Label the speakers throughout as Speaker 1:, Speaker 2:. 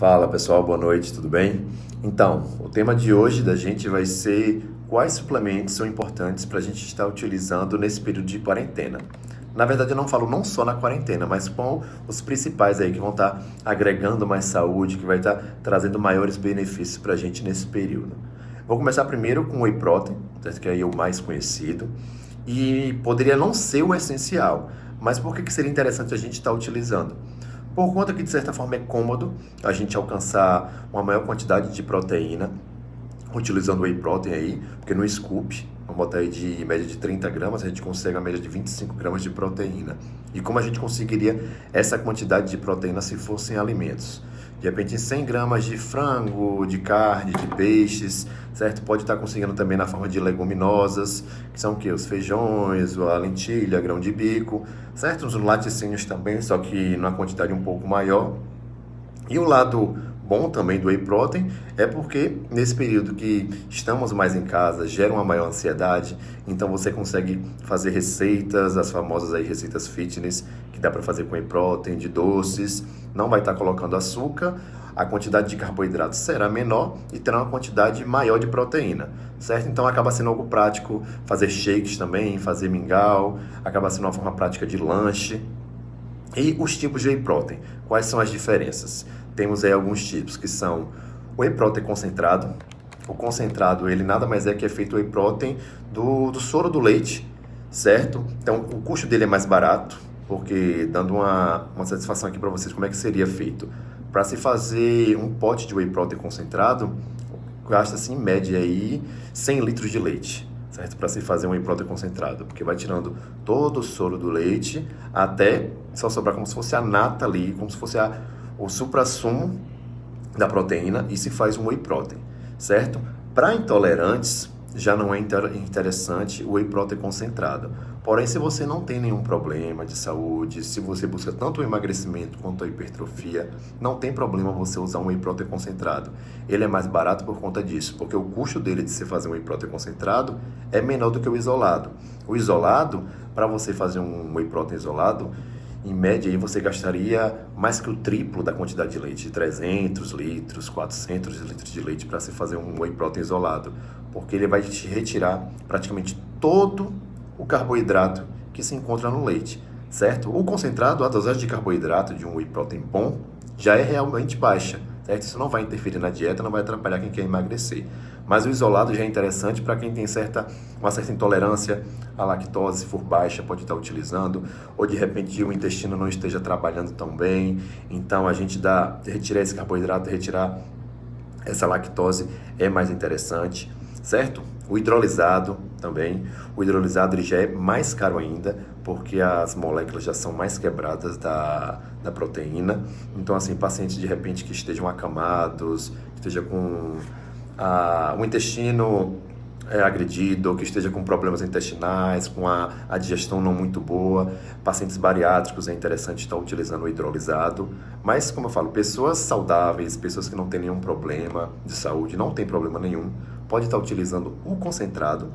Speaker 1: Fala pessoal, boa noite, tudo bem? Então, o tema de hoje da gente vai ser quais suplementos são importantes para a gente estar utilizando nesse período de quarentena. Na verdade, eu não falo não só na quarentena, mas com os principais aí que vão estar agregando mais saúde, que vai estar trazendo maiores benefícios para a gente nesse período. Vou começar primeiro com o Whey Protein, que é o mais conhecido, e poderia não ser o essencial, mas por que seria interessante a gente estar utilizando? Por conta que, de certa forma, é cômodo a gente alcançar uma maior quantidade de proteína utilizando o Whey Protein aí, porque no scoop, vamos botar aí de média de 30 gramas, a gente consegue a média de 25 gramas de proteína. E como a gente conseguiria essa quantidade de proteína se fossem alimentos? De repente, 100 gramas de frango, de carne, de peixes, certo? Pode estar conseguindo também na forma de leguminosas, que são o quê? Os feijões, a lentilha, grão de bico, certo? Os laticínios também, só que numa quantidade um pouco maior. E o lado bom também do Whey Protein é porque nesse período que estamos mais em casa, gera uma maior ansiedade, então você consegue fazer receitas, as famosas aí receitas fitness, que dá para fazer com Whey Protein, de doces, não vai estar colocando açúcar, a quantidade de carboidratos será menor e terá uma quantidade maior de proteína, certo? Então acaba sendo algo prático fazer shakes também, fazer mingau, acaba sendo uma forma prática de lanche. E os tipos de Whey Protein, quais são as diferenças? Temos aí alguns tipos que são o Whey Protein concentrado. O concentrado, ele nada mais é que é feito Whey Protein do soro do leite, certo? Então, o custo dele é mais barato, porque dando uma satisfação aqui para vocês como é que seria feito. Para se fazer um pote de Whey Protein concentrado, gasta-se em média aí 100 litros de leite, certo? Para se fazer um whey protein concentrado, porque vai tirando todo o soro do leite até só sobrar como se fosse a nata ali, como se fosse o suprassumo da proteína e se faz um whey protein, certo? Para intolerantes, já não é interessante o whey protein concentrado. Porém, se você não tem nenhum problema de saúde, se você busca tanto o emagrecimento quanto a hipertrofia, não tem problema você usar um whey protein concentrado. Ele é mais barato por conta disso, porque o custo dele de se fazer um whey protein concentrado é menor do que o isolado. O isolado, para você fazer um whey protein isolado, em média aí você gastaria mais que o triplo da quantidade de leite, de 300 litros, 400 litros de leite para se fazer um whey protein isolado, porque ele vai te retirar praticamente todo o carboidrato que se encontra no leite, certo? O concentrado, a dosagem de carboidrato de um whey protein bom já é realmente baixa, certo? Isso não vai interferir na dieta, não vai atrapalhar quem quer emagrecer. Mas o isolado já é interessante para quem tem uma certa intolerância à lactose, se for baixa, pode estar utilizando, ou de repente o intestino não esteja trabalhando tão bem, então a gente retirar esse carboidrato, retirar essa lactose é mais interessante, certo? O hidrolisado também, o hidrolisado ele já é mais caro ainda, porque as moléculas já são mais quebradas da proteína, então assim, pacientes de repente que estejam acamados, que esteja com o intestino agredido, ou que esteja com problemas intestinais, com a digestão não muito boa, pacientes bariátricos é interessante estar utilizando o hidrolisado, mas como eu falo, pessoas saudáveis, pessoas que não têm nenhum problema de saúde, não tem problema nenhum, pode estar utilizando o concentrado,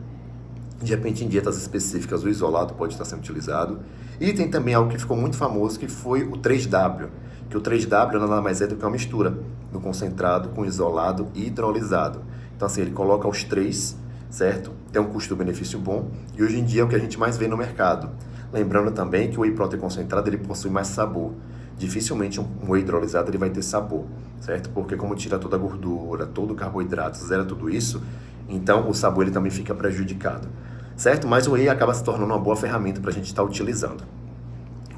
Speaker 1: de repente em dietas específicas o isolado pode estar sendo utilizado, e tem também algo que ficou muito famoso que foi o 3W, que o 3W nada mais é do que uma mistura do concentrado com isolado e hidrolisado. Então assim, ele coloca os três, certo? Tem um custo-benefício bom e hoje em dia é o que a gente mais vê no mercado. Lembrando também que o whey protein concentrado ele possui mais sabor. Dificilmente um whey hidrolisado ele vai ter sabor, certo? Porque como tira toda a gordura, todo o carboidrato, zera tudo isso, então o sabor ele também fica prejudicado, certo? Mas o whey acaba se tornando uma boa ferramenta para a gente estar utilizando.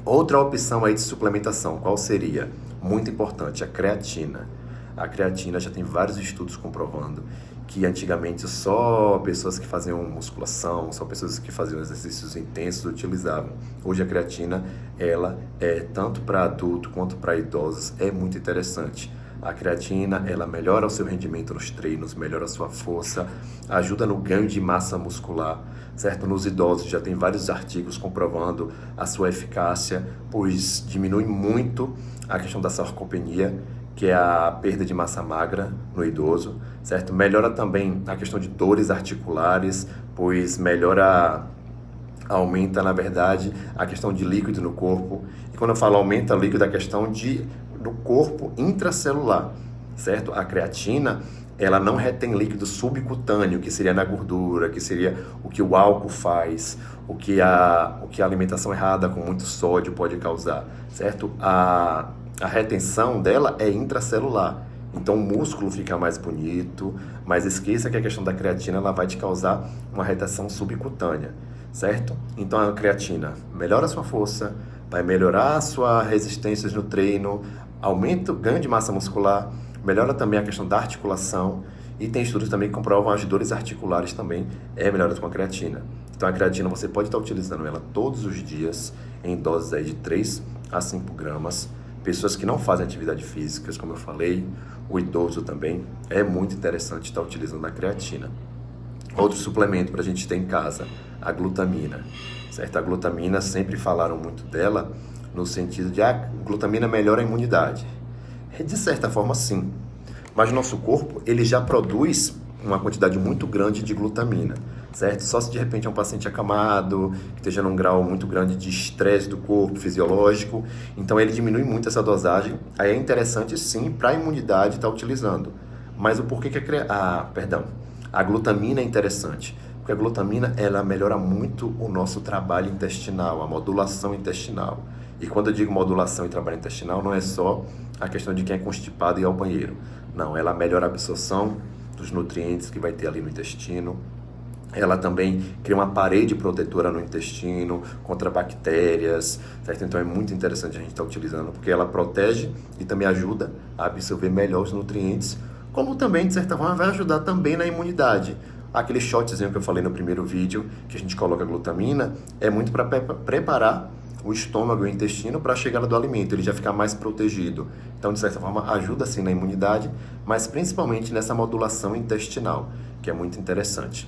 Speaker 1: Outra opção aí de suplementação, qual seria? Muito importante, a creatina. A creatina já tem vários estudos comprovando que antigamente só pessoas que faziam musculação, só pessoas que faziam exercícios intensos utilizavam. Hoje a creatina, ela é tanto para adulto quanto para idosos, é muito interessante. A creatina, ela melhora o seu rendimento nos treinos, melhora a sua força, ajuda no ganho de massa muscular, certo? Nos idosos já tem vários artigos comprovando a sua eficácia, pois diminui muito a questão da sarcopenia, que é a perda de massa magra no idoso, certo? Melhora também a questão de dores articulares, pois aumenta, na verdade, a questão de líquido no corpo. E quando eu falo aumenta líquido, a questão de do corpo intracelular, certo? A creatina, ela não retém líquido subcutâneo, que seria na gordura, que seria o que o álcool faz, o que a alimentação errada com muito sódio pode causar, certo? A retenção dela é intracelular. Então o músculo fica mais bonito, mas esqueça que a questão da creatina ela vai te causar uma retenção subcutânea, certo? Então a creatina melhora a sua força, vai melhorar a sua resistência no treino, aumenta o ganho de massa muscular, melhora também a questão da articulação e tem estudos também que comprovam as dores articulares também melhoradas com a creatina. Então a creatina você pode estar utilizando ela todos os dias em doses aí de 3 a 5 gramas. Pessoas que não fazem atividade física, como eu falei, o idoso também, é muito interessante estar utilizando a creatina. Outro suplemento para a gente ter em casa, a glutamina, certo? A glutamina, sempre falaram muito dela no sentido de a glutamina melhora a imunidade. De certa forma, sim, mas o nosso corpo ele já produz uma quantidade muito grande de glutamina, certo? Só se de repente é um paciente acamado, que esteja num grau muito grande de estresse do corpo fisiológico, então ele diminui muito essa dosagem. Aí é interessante sim para a imunidade estar utilizando. Mas o porquê que a glutamina é interessante? Porque a glutamina ela melhora muito o nosso trabalho intestinal, a modulação intestinal. E quando eu digo modulação e trabalho intestinal, não é só a questão de quem é constipado e ir ao banheiro. Não, ela melhora a absorção dos nutrientes que vai ter ali no intestino. Ela também cria uma parede protetora no intestino contra bactérias, certo? Então é muito interessante a gente estar utilizando, porque ela protege e também ajuda a absorver melhor os nutrientes, como também, de certa forma, vai ajudar também na imunidade. Aquele shotzinho que eu falei no primeiro vídeo, que a gente coloca glutamina, é muito para preparar o estômago e o intestino para a chegada do alimento, ele já fica mais protegido. Então, de certa forma, ajuda sim na imunidade, mas principalmente nessa modulação intestinal, que é muito interessante,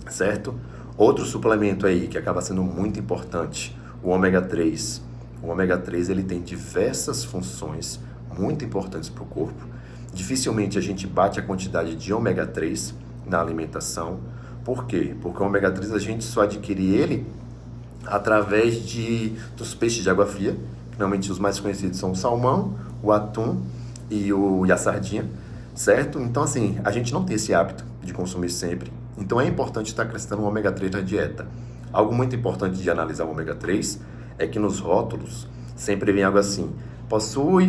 Speaker 1: certo? Outro suplemento aí que acaba sendo muito importante, o ômega 3. O ômega 3 ele tem diversas funções muito importantes para o corpo. Dificilmente a gente bate a quantidade de ômega 3 na alimentação. Por quê? Porque o ômega 3 a gente só adquire ele através dos peixes de água fria. Normalmente os mais conhecidos são o salmão, o atum e a sardinha, certo? Então assim, a gente não tem esse hábito de consumir sempre. Então é importante estar acrescentando o ômega 3 na dieta. Algo muito importante de analisar o ômega 3 é que nos rótulos sempre vem algo assim: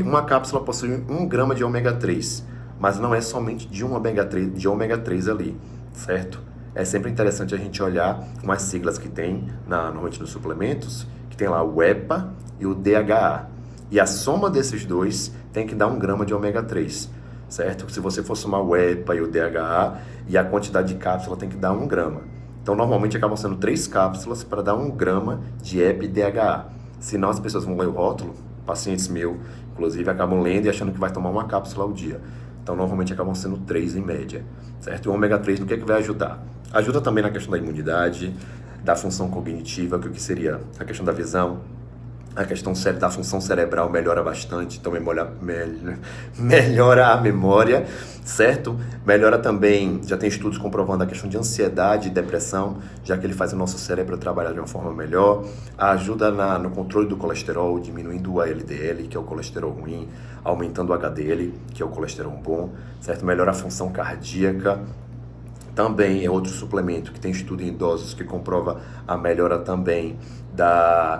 Speaker 1: uma cápsula possui 1 grama de ômega 3, mas não é somente de ômega 3 ali, certo? É sempre interessante a gente olhar umas siglas que tem normalmente nos suplementos, que tem lá o EPA e o DHA. E a soma desses dois tem que dar 1 grama de ômega 3, certo? Se você for somar o EPA e o DHA, e a quantidade de cápsula tem que dar 1 grama. Então, normalmente acabam sendo 3 cápsulas para dar 1 grama de EPA e DHA. Senão as pessoas vão ler o rótulo, pacientes meus, inclusive, acabam lendo e achando que vai tomar uma cápsula ao dia. Então, normalmente acabam sendo 3 em média, certo? E o ômega 3 no que vai ajudar? Ajuda também na questão da imunidade, da função cognitiva, que o que seria a questão da visão, a questão da função cerebral melhora bastante, então melhora a memória, certo? Melhora também, já tem estudos comprovando a questão de ansiedade e depressão, já que ele faz o nosso cérebro trabalhar de uma forma melhor, ajuda no controle do colesterol, diminuindo o LDL, que é o colesterol ruim, aumentando o HDL, que é o colesterol bom, certo? Melhora a função cardíaca. Também é outro suplemento que tem estudo em idosos que comprova a melhora também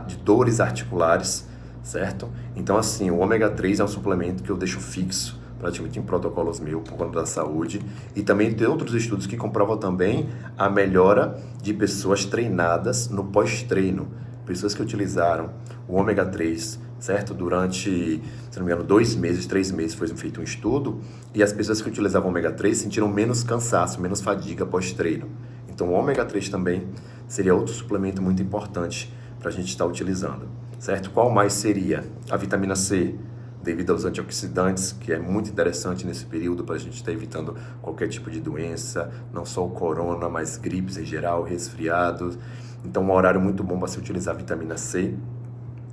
Speaker 1: de dores articulares, certo? Então, assim, o ômega 3 é um suplemento que eu deixo fixo, praticamente em protocolos meus, por conta da saúde. E também tem outros estudos que comprovam também a melhora de pessoas treinadas no pós-treino. Pessoas que utilizaram o ômega 3, certo? Durante, se não me engano, 2 meses, 3 meses foi feito um estudo, e as pessoas que utilizavam ômega 3 sentiram menos cansaço, menos fadiga pós-treino. Então o ômega 3 também seria outro suplemento muito importante para a gente estar utilizando, certo? Qual mais seria? A vitamina C, devido aos antioxidantes, que é muito interessante nesse período para a gente estar evitando qualquer tipo de doença, não só o corona, mas gripes em geral, resfriados. Então, um horário muito bom para se utilizar a vitamina C.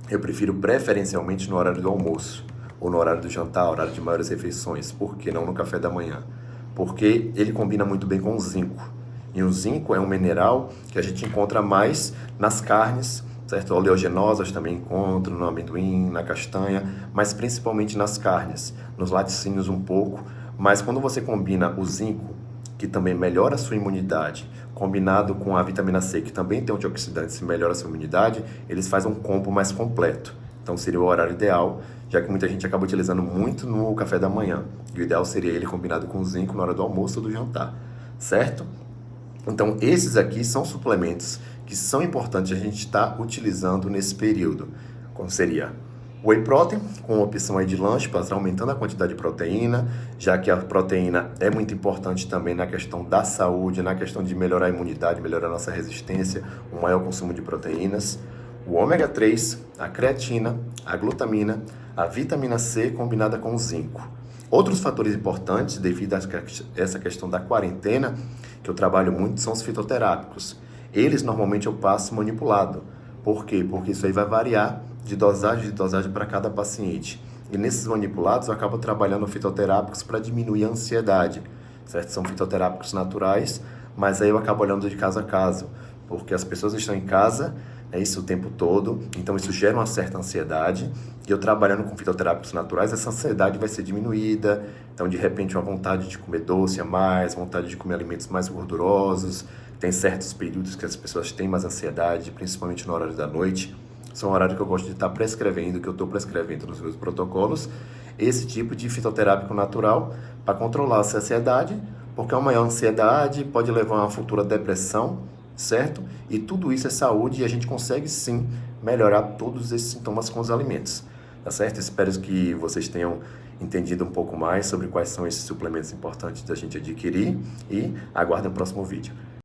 Speaker 1: Eu prefiro preferencialmente no horário do almoço, ou no horário do jantar, horário de maiores refeições. Por que não no café da manhã? Porque ele combina muito bem com o zinco. E o zinco é um mineral que a gente encontra mais nas carnes, certo? Oleaginosas também encontro no amendoim, na castanha, mas principalmente nas carnes, nos laticínios um pouco. Mas quando você combina o zinco, que também melhora a sua imunidade, combinado com a vitamina C, que também tem antioxidantes e melhora a sua imunidade, eles fazem um combo mais completo. Então seria o horário ideal, já que muita gente acaba utilizando muito no café da manhã. E o ideal seria ele combinado com o zinco na hora do almoço ou do jantar, certo? Então esses aqui são suplementos que são importantes a gente estar utilizando nesse período. Como seria? Whey Protein, com opção aí de lanche, para estar aumentando a quantidade de proteína, já que a proteína é muito importante também na questão da saúde, na questão de melhorar a imunidade, melhorar a nossa resistência, o maior consumo de proteínas. O ômega 3, a creatina, a glutamina, a vitamina C combinada com o zinco. Outros fatores importantes devido a essa questão da quarentena, que eu trabalho muito, são os fitoterápicos. Eles normalmente eu passo manipulado. Por quê? Porque isso aí vai variar de dosagem para cada paciente. E nesses manipulados eu acabo trabalhando fitoterápicos para diminuir a ansiedade, certo? São fitoterápicos naturais, mas aí eu acabo olhando de caso a caso, porque as pessoas estão em casa, é isso o tempo todo, então isso gera uma certa ansiedade, e eu trabalhando com fitoterápicos naturais, essa ansiedade vai ser diminuída, então de repente uma vontade de comer doce a mais, vontade de comer alimentos mais gordurosos, tem certos períodos que as pessoas têm mais ansiedade, principalmente no horário da noite, são horários que eu gosto de estar prescrevendo, que eu estou prescrevendo nos meus protocolos, esse tipo de fitoterápico natural para controlar a ansiedade, porque uma maior ansiedade pode levar a uma futura depressão, certo? E tudo isso é saúde e a gente consegue sim melhorar todos esses sintomas com os alimentos, tá certo? Espero que vocês tenham entendido um pouco mais sobre quais são esses suplementos importantes da gente adquirir e aguardem o próximo vídeo.